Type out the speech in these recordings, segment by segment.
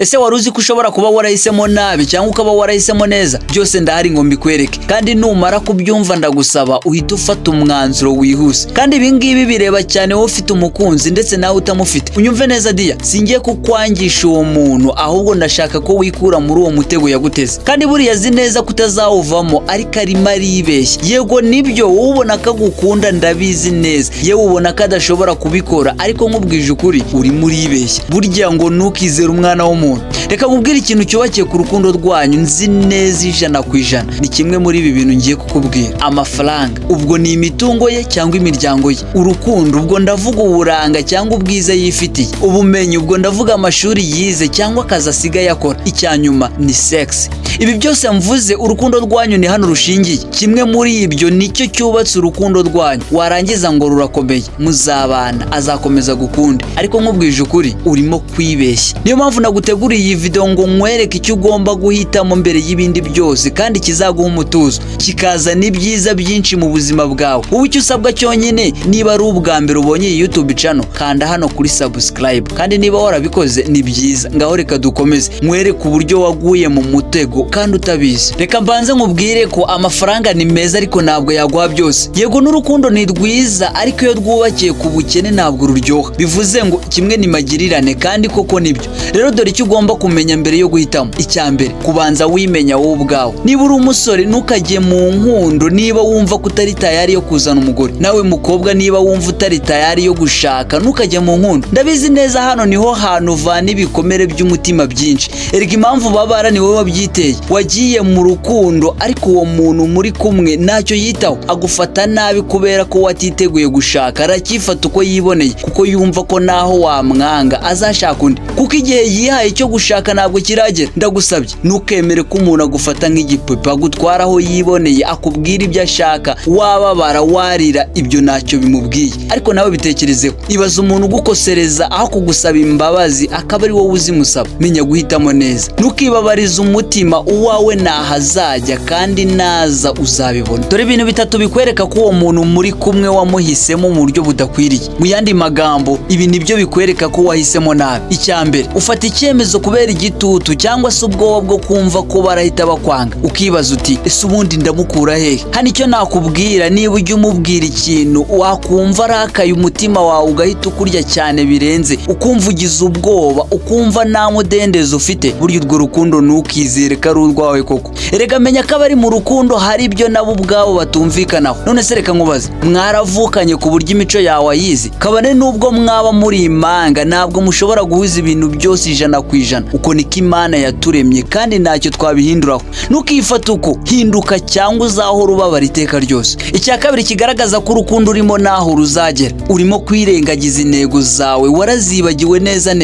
Ese waruzi ko ushobora kuba warahisemo nabi cyangwa ukaba warahisemo neza? Byose ndahari ngo mbikwereke, kandi numara kubyumva ndagusaba uhita ufata umwanzuro wihuse. Kandi ibi ngibi bireba cyane wowe ufite umukunzi ndetse nawe utamufite. Unyumve neza dia, singiye kukwangisha uwo muntu, ahubwo ndashaka ko wikura muri uwo mutego yaguteze. Kandi buriya azi neza kutazawuvamo, ariko arimo aribeshya. Yego nibyo, wowe ubona ko agukunda ndabizi neza, yewe ubona ko adashobora kubikora, ariko nkubwije ukuri urimo uribeshya. Burya ngo ntukizere umwana w'umuntu. Reka nkubwire ikintu cyubakiye ku rukundo rwanyu nzi neza 100%. Ni kimwe muri ibi bintu ngiye kukubwira. Amafaranga, ubwo ni imitungo ye cyangwa imiryango ye. Urukundo, ubwo ndavuga uburanga cyangwa ubwiza yifitiye. Ubumenyi, ubwo ndavuga amashuri yize cyangwa akazi asigaye akora. Icyanyuma ni sex. Ibi byose mvuze, urukundo rwanyu ni hano rushingiye. Kimwe muri ibyo nicyo cyubatse urukundo rwanyu. Warangiza ngo rurakomeye, muzabana, azakomeza gukunda, ariko nkubwije ukuri urimo kwibeshya. Niyo mpamvu naguteguriye iyi video ngo nkwereke icyo ugomba guhitamo mbere y'ibindi byose, kandi kizaguha umutuzo, kikaza n'ibyiza byinshi mu buzima bwawe. Wowe icyo usabwa cyonyine, niba ari ubwa mbere ubonye iyi YouTube channel, kanda hano kuri subscribe, kandi niba warabikoze ni byiza. Ngaho reka dukomeze nkwereke uburyo waguye mu mutego kandi utabizi. Reka mbanze nkubwire ko amafaranga ni meza, ariko ntabwo yaguha byose. Yego n'urukundo ni rwiza, ariko iyo rwubakiye ku bukene ntabwo ruryoha. Bivuze ngo kimwe ni magirirane, kandi koko nibyo. Rero dore icyo ugomba kumenya mbere yo guhitamo. Icyambere, kubanza wimenya wowe ubwawe. Niba uri umusore, ntukajye mu nkundo niba wumva ko utari tayari yo kuzana umugore. Nawe mukobwa, niba wumva utari tayari yo gushaka, ntukajye mu nkundo. Ndabizi neza hano niho hantu uvana ibikomere by'umutima byinshi. Erega impamvu babara ni wowe wabyiteye. Wagiye mu rukundo, ariko uwo muntu muri kumwe ntacyo yitaho, agufata nabi kubera ko watiteguye gushaka. Aracyifata uko yiboneye, kuko yumva ko naho wamwanga azashaka undi, kuko igihe yihaye cyo gushaka ntabwo kiragera. Ndagusabye ntukemere ko umuntu agufata nk'igipupe, agutwara aho yiboneye, akubwira ibyo ashaka, wababara warira, ibyo ntacyo bimubwiye. Ariko nawe bitekerezeho, ibaza umuntu ugukosereza aho kugusaba imbabazi, akaba ari wowe uzimusaba. Menya guhitamo neza, ntukibabarize umutima, uwawe nahazajya, kandi naza uzabibona. Dore ibintu bitatu bikwereka ko uwo muntu muri kumwe wamuhisemo mu buryo budakwiriye. Mu yandi magambo, ibi nibyo bikwereka ko wahisemo nabi. Icyambere, ufata icyemezo kubera igitutu cyangwa se ubwoba bwo kumva ko barahita bakwanga. Ukibaza uti ese ubundi ndamukura hehe? Hano icyo nakubwira, niba ujya umubwira ikintu wakumva arakaye, umutima wawe ugahita ukurya cyane birenze, ukumva ugize ubwoba, ukumva nta mudendezo ufite, burya urwo rukundo ntukizere ko ari urwawe koko. Erega menya ko abari mu rukundo hari ibyo nabo ubwabo batumvikanaho. None se reka nkubaze, mwaravukanye ku buryo imico yawe ayizi? Kabane nubwo mwaba muri imanga, ntabwo mushobora guhuza ibintu byose 100%. Uko niko Imana yaturemye, kandi ntacyo twabihinduraho. Ntukifate uko, hinduka cyangwa uzahora ubabara iteka ryose. Icya kabiri kigaragaza ko urukundo urimo naho ruzagera, urimo kwirengagiza intego zawe, warazibagiwe neza.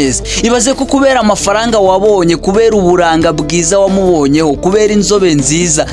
Ibaze ko kubera amafaranga wabonye, kubera uburanga bwiza wamubonyeho, kubera inzobe nziza,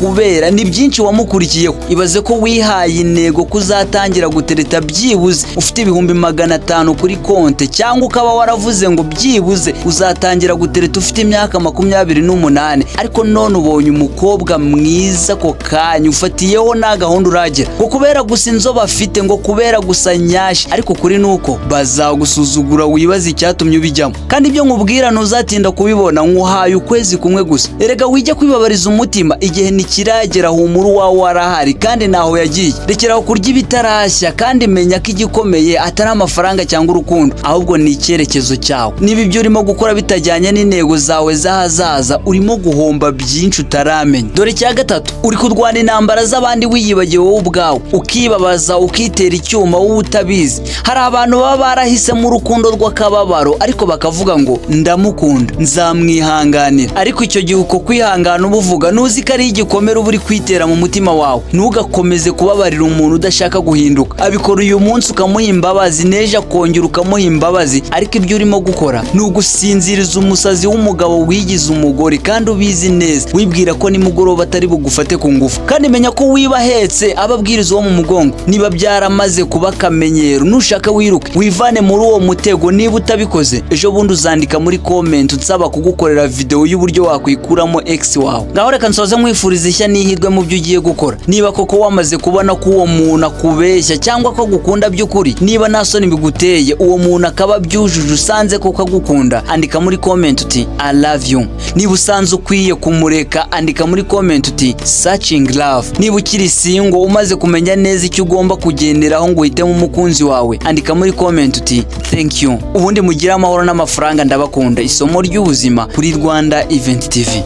kubera ni byinshi wamukurikiyeho. Ibaze ko wihaye intego kuzatangira gutereta byibuze ufite 500 kuri konte, cyangwa ukaba waravuze ngo byibuze uzatangira gutereta ufite imyaka 28, ariko none ubonye umukobwa mwiza ko kanya ufatiyeho nta gahunda uragera, ngo kubera gusa inzobe afite, ngo kubera gusa nyashi. Ariko kuri nuko bazagusuzugura, wibaza icyatumye ubijyamo. Kandi ibyo nkubwira ntuzatinda kubibona, nkuhaye ukwezi kumwe gusa. Erega wijya kwibabariza umutima, igihe nikiragera, humura uwawe warahari kandi naho yagiye. Rekeraho kurya ibitarashya, kandi menya ko igikomeye atari amafaranga cyangwa urukundo, ahubwo ni icyerekezo cyawe. Niba ibyo urimo gukora bitajyanye n'intego zawe z'ahazaza, urimo guhomba byinshi utaramenya. Dore icya gatatu, uri kurwana intambara z'abandi wiyibagiwe wowe ubwawe, ukibabaza, ukitera icyuma wowe utabizi. Hari abantu baba barahisemo urukundo rw'akababaro, ariko bakavuga ngo ndamukunda, nzamwihanganira. Ariko icyo gihe uko kwihangana ubuvuga, nuzi ko ari igikomere uba uri kwitera mu mutima wawe. Ntugakomeze kubabarira umuntu udashaka guhinduka. Abikora uyu munsi ukamuha imbabazi, neje akongera ukamuha imbabazi, ariko ibyo urimo gukora ni ugusinziriza umusazi w'umugabo wigize umugore, kandi ubizi neza. Wibwira ko nimugoroba atari bugufate ku ngufu, kandi menya ko wibahetse ababwiriza uwo mu mugongo. Niba byaramaze kuba akamenyero, nushaka wiruke, wivane muri uwo mutego. Niba utabikoze, ejo bundi uzandika muri comment unsaba kugukorera video y'uburyo wakwikuramo ex wawe. Ngaho reka nsoze nkwifuriza ishya n'ihirwe mu byo ugiye gukora. Niba koko wamaze kubona ko uwo muntu akubeshya cyangwa ko gukunda by'ukuri, niba nta soni biguteye, uwo muntu akaba byujuje, usanze ko kagukunda, andika muri comment uti I love you. Niba usanze ukwiye kumureka andika muri comment uti searching love. Niba ukiri single umaze kumenya neza icyo ugomba kugenderaho ngo uhitemo umukunzi wawe andika muri comment uti thank you. Ubundi mugire amahoro n'amafaranga, ndabakunda. Isomo ry'ubuzima kuri Rwanda Event TV.